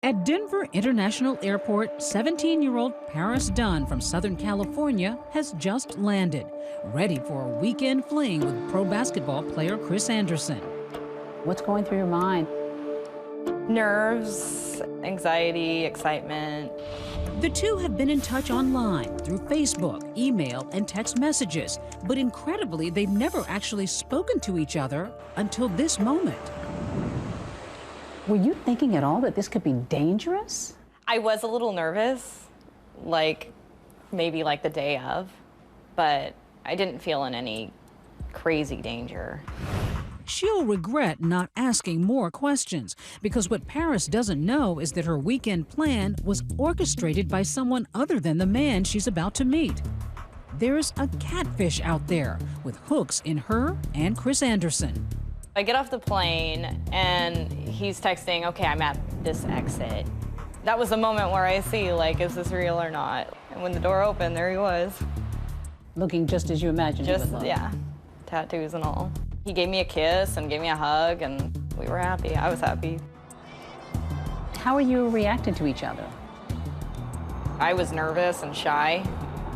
At Denver International Airport, 17-year-old Paris Dunn from Southern California has just landed, ready for a weekend fling with pro basketball player Chris Anderson. What's going through your mind? Nerves, anxiety, excitement. The two have been in touch online through Facebook, email, and text messages, but incredibly, they've never actually spoken to each other until this moment. Were you thinking at all that this could be dangerous? I was a little nervous, maybe the day of, but I didn't feel in any crazy danger. She'll regret not asking more questions, because what Paris doesn't know is that her weekend plan was orchestrated by someone other than the man she's about to meet. There's a catfish out there with hooks in her and Chris Anderson. I get off the plane and he's texting, okay, I'm at this exit. That was the moment where I see, is this real or not? And when the door opened, there he was. Looking just as you imagined he would look. Yeah, tattoos and all. He gave me a kiss and gave me a hug, and we were happy. I was happy. How are you reacting to each other? I was nervous and shy.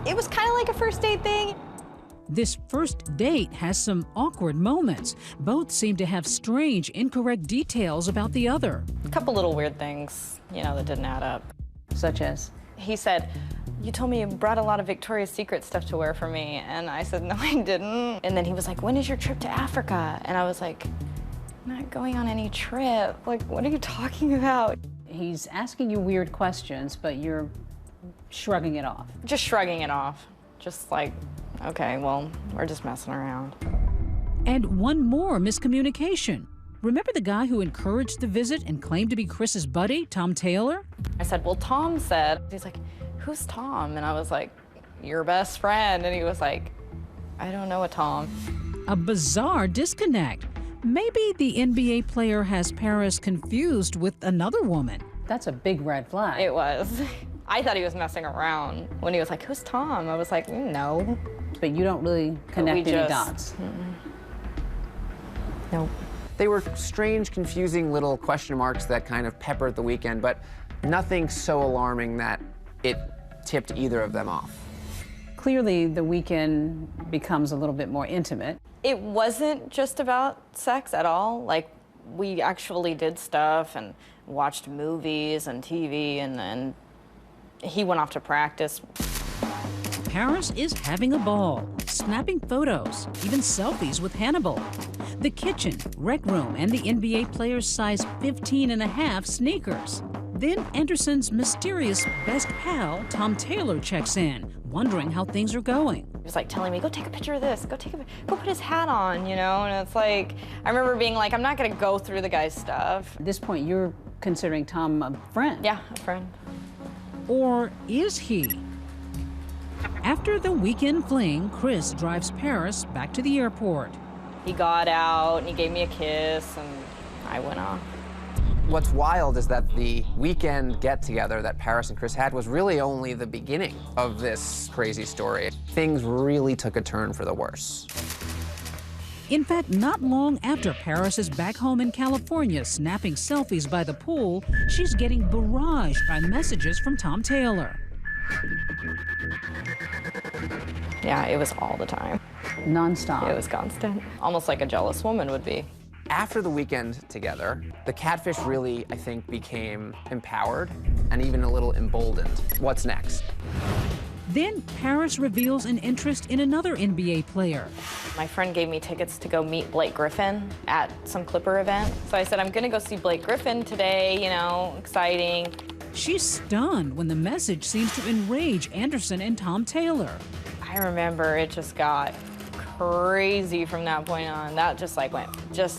It was kind of like a first date thing. This first date has some awkward moments. Both seem to have strange, incorrect details about the other. A couple little weird things, that didn't add up. Such as? He said, you told me you brought a lot of Victoria's Secret stuff to wear for me. And I said, no, I didn't. And then he was like, when is your trip to Africa? And I was like, I'm not going on any trip. What are you talking about? He's asking you weird questions, but you're shrugging it off. Just shrugging it off. Just okay, well, we're just messing around. And one more miscommunication. Remember the guy who encouraged the visit and claimed to be Chris's buddy, Tom Taylor? I said, well, Tom said, he's like, who's Tom? And I was like, your best friend. And he was like, I don't know a Tom. A bizarre disconnect. Maybe the NBA player has Paris confused with another woman. That's a big red flag. It was. I thought he was messing around. When he was like, who's Tom? I was like, no. But you don't really connect any dots. Nope. They were strange, confusing little question marks that kind of peppered the weekend, but nothing so alarming that it tipped either of them off. Clearly, the weekend becomes a little bit more intimate. It wasn't just about sex at all. We actually did stuff and watched movies and TV, and he went off to practice. Paris is having a ball, snapping photos, even selfies with Hannibal. The kitchen, rec room, and the NBA player's size 15.5 sneakers. Then Anderson's mysterious best pal, Tom Taylor, checks in, wondering how things are going. He was telling me, go take a picture of this, go put his hat on, and it's I remember being I'm not gonna go through the guy's stuff. At this point, you're considering Tom a friend. Yeah, a friend. Or is he? After the weekend fling, Chris drives Paris back to the airport. He got out and he gave me a kiss and I went off. What's wild is that the weekend get-together that Paris and Chris had was really only the beginning of this crazy story. Things really took a turn for the worse. In fact, not long after Paris is back home in California snapping selfies by the pool, she's getting barraged by messages from Tom Taylor. Yeah, it was all the time. Non-stop. It was constant. Almost like a jealous woman would be. After the weekend together, the catfish really, I think, became empowered and even a little emboldened. What's next? Then Paris reveals an interest in another NBA player. My friend gave me tickets to go meet Blake Griffin at some Clipper event. So I said, I'm gonna go see Blake Griffin today, exciting. She's stunned when the message seems to enrage Anderson and Tom Taylor. I remember it just got crazy from that point on. That just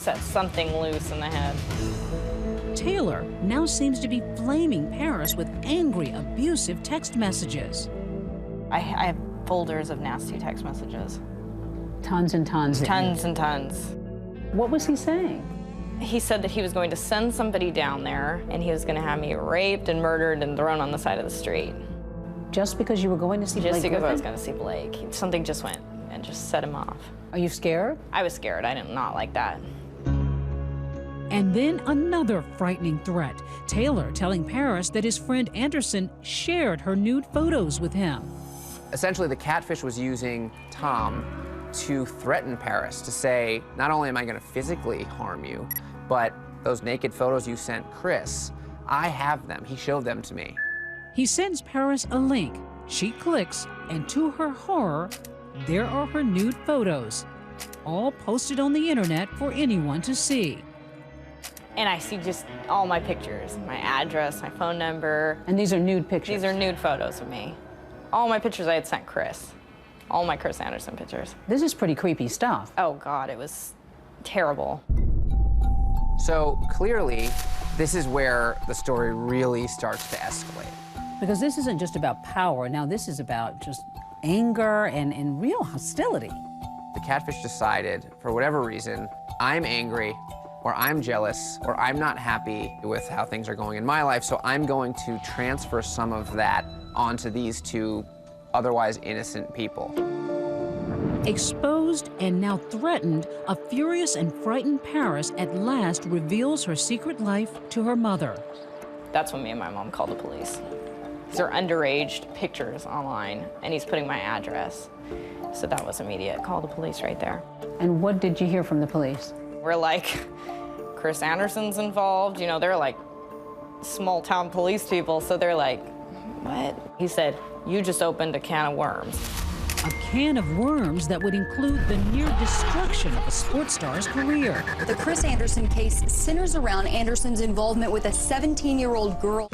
set something loose in the head. Taylor now seems to be flaming Paris with angry, abusive text messages. I have folders of nasty text messages. Tons and tons. Tons and tons. What was he saying? He said that he was going to send somebody down there and he was going to have me raped and murdered and thrown on the side of the street. Just because you were going to see Blake Just because Griffin? I was going to see Blake. Something just went and just set him off. Are you scared? I was scared. I did not like that. And then another frightening threat. Taylor telling Paris that his friend Anderson shared her nude photos with him. Essentially, the catfish was using Tom to threaten Paris, to say, not only am I going to physically harm you, but those naked photos you sent Chris, I have them. He showed them to me. He sends Paris a link. She clicks, and to her horror, there are her nude photos, all posted on the internet for anyone to see. And I see just all my pictures, my address, my phone number. And these are nude pictures? These are nude photos of me. All my pictures I had sent Chris. All my Chris Anderson pictures. This is pretty creepy stuff. Oh God, it was terrible. So clearly, this is where the story really starts to escalate. Because this isn't just about power. Now this is about just anger and real hostility. The catfish decided, for whatever reason, I'm angry, or I'm jealous, or I'm not happy with how things are going in my life, so I'm going to transfer some of that onto these two otherwise innocent people. Exposed and now threatened, a furious and frightened Paris at last reveals her secret life to her mother. That's when me and my mom called the police. These are underage pictures online, and he's putting my address. So that was immediate. Call the police right there. And what did you hear from the police? We're like, Chris Anderson's involved. You know, they're like small town police people, so they're like, what? He said, you just opened a can of worms. A can of worms that would include the near destruction of a sports star's career. The Chris Anderson case centers around Anderson's involvement with a 17-year-old girl.